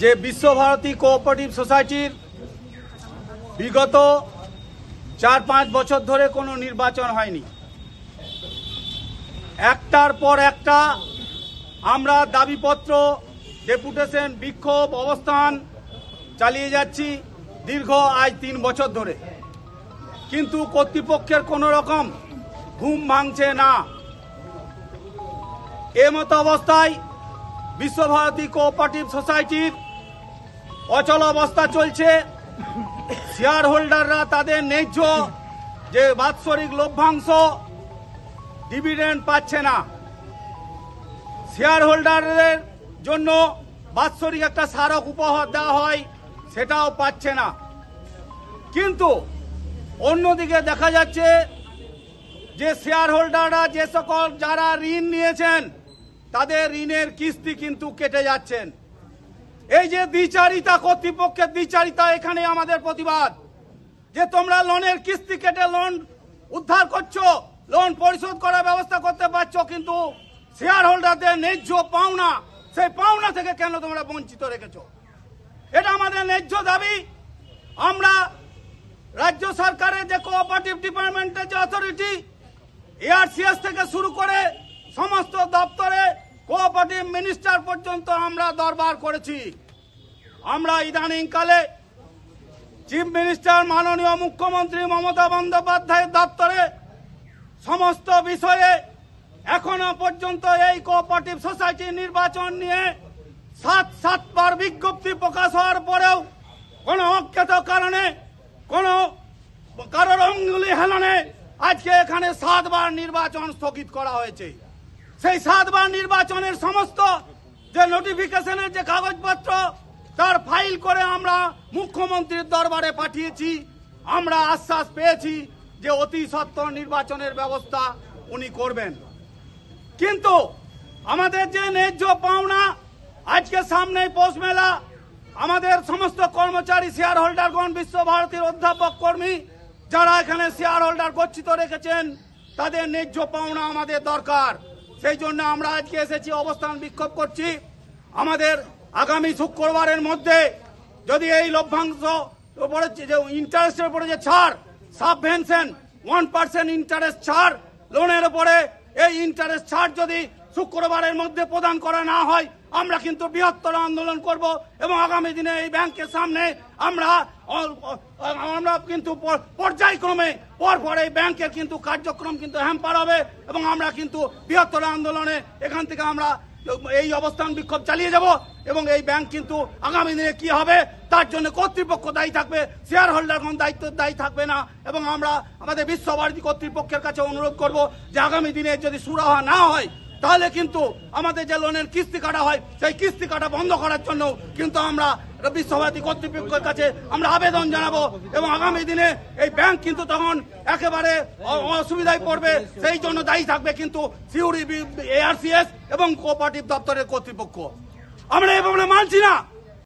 যে বিশ্বভারতী কোঅপারেটিভ সোসাইটির বিগত 4-5 বছর ধরে কোনো নির্বাচন হয়নি। একটার পর একটা আমরা দাবিপত্র, ডেপুটেশন, বিক্ষোভ, অবস্থান চালিয়ে যাচ্ছি দীর্ঘ আজ 3 বছর ধরে, কিন্তু কর্তৃপক্ষের কোনো রকম ঘুম ভাঙছে না। এমতো অবস্থায় বিশ্বভারতী কোঅপারেটিভ সোসাইটির অচল অবস্থা চলছে। শেয়ার হোল্ডাররা তাদের ন্যায্য যে বাৎসরিক লভ্যাংশ ডিভিডেন্ড পাচ্ছে না। শেয়ার হোল্ডারদের জন্য বাৎসরিক একটা স্মারক উপহার দেওয়া হয়, সেটাও পাচ্ছে না। কিন্তু অন্যদিকে দেখা যাচ্ছে যে শেয়ার হোল্ডাররা যে সকল যারা ঋণ নিয়েছেন তাদের ঋণের কিস্তি কিন্তু কেটে যাচ্ছেন। এই যে দ্বিচারিতা, কর্তৃপক্ষের দ্বিচারিতা, এখানে আমাদের প্রতিবাদ যে তোমরা লোনের কিস্তি কেটে লোন উদ্ধার করছো, লোন পরিশোধ করার ব্যবস্থা করতে পারছো, কিন্তু শেয়ার হোল্ডারদের ন্যায্য পাওনা, সেই পাওনা থেকে কেন তোমরা বঞ্চিত রেখেছো? এটা আমাদের ন্যায্য দাবি। আমরা রাজ্য সরকারের যে কোঅপারেটিভ ডিপার্টমেন্টের যে অথরিটি, এআরসিএস থেকে শুরু করে সমস্ত দপ্তরে কোঅপারেটিভ মিনিস্টার পর্যন্ত আমরা দরবার করেছি। আমরা ইদানিংকালে চিফ মিনিস্টার মাননীয় মুখ্যমন্ত্রী মমতা বন্দ্যোপাধ্যায়ের দপ্তরে সমস্ত বিষয়ে এখনো পর্যন্ত এই কোঅপারেটিভ সোসাইটি নির্বাচন নিয়ে 7বার বিজ্ঞপ্তি প্রকাশ হওয়ার পরেও কোনো অজ্ঞাত কারণে, কোনো কারোর অঙ্গুলি হেলনে আজকে এখানে 7বার নির্বাচন স্থগিত করা হয়েছে। সেই 7বার নির্বাচনের সমস্ত যে নোটিফিকেশনের যে কাগজপত্র তার ফাইল করে আমরা মুখ্যমন্ত্রীর দরবারে পাঠিয়েছি। আমরা আশ্বাস পেয়েছি যে অতি সত্বর নির্বাচনের ব্যবস্থা উনি করবেন। কিন্তু আমাদের যে ন্যায্য পাওনা, আজকে সামনে পৌষ মেলা, আমাদের সমস্ত কর্মচারী, শেয়ার হোল্ডারগণ, বিশ্বভারতীর অধ্যাপক কর্মী যারা এখানে শেয়ার হোল্ডার গচ্ছিত রেখেছেন, তাদের ন্যায্য পাওনা আমাদের দরকার। সেই জন্য আমরা আজকে এসেছি, অবস্থান বিক্ষোভ করছি। আমাদের আগামী শুক্রবারের মধ্যে যদি এই লভ্যাংশ উপরে যে ইন্টারেস্টের উপরে যে ছাড়, সাবভেনশন 1% ইন্টারেস্ট ছাড়, লোনের উপরে এই ইন্টারেস্ট ছাড় যদি শুক্রবারের মধ্যে প্রদান করা না হয়, আমরা কিন্তু বৃহত্তর আন্দোলন করব এবং আগামী দিনে এই ব্যাংকের সামনে আমরা কিন্তু পর্যায়ক্রমে পরপর এই ব্যাংকের কিন্তু কার্যক্রম কিন্তু হ্যাম্পার হবে এবং আমরা কিন্তু বৃহত্তর আন্দোলনে এখান থেকে আমরা এই অবস্থান বিক্ষোভ চালিয়ে যাব এবং এই ব্যাংক কিন্তু আগামী দিনে কি হবে তার জন্য কর্তৃপক্ষ দায়ী থাকবে, শেয়ার হোল্ডারগণ দায়ী থাকবে না। এবং আমরা আমাদের বিশ্বভারতী কর্তৃপক্ষের কাছে অনুরোধ করব যে আগামী দিনে যদি সুরাহা না হয় তাহলে কিন্তু আমাদের যে লোনের কিস্তি কাটা হয় সেই কিস্তি কাটা বন্ধ করার জন্য কিন্তু আমরা বিশ্বভারতী কর্তৃপক্ষের কাছে আমরা আবেদন জানাবো এবং আগামী দিনে এই ব্যাংক কিন্তু তখন একেবারে অসুবিধায় পড়বে। সেই জন্য দায়ী থাকবে কিন্তু সিউড়ি, এআরসিএস এবং কোঅপারেটিভ দপ্তরের কর্তৃপক্ষ। আমরা এভাবে মানছি না।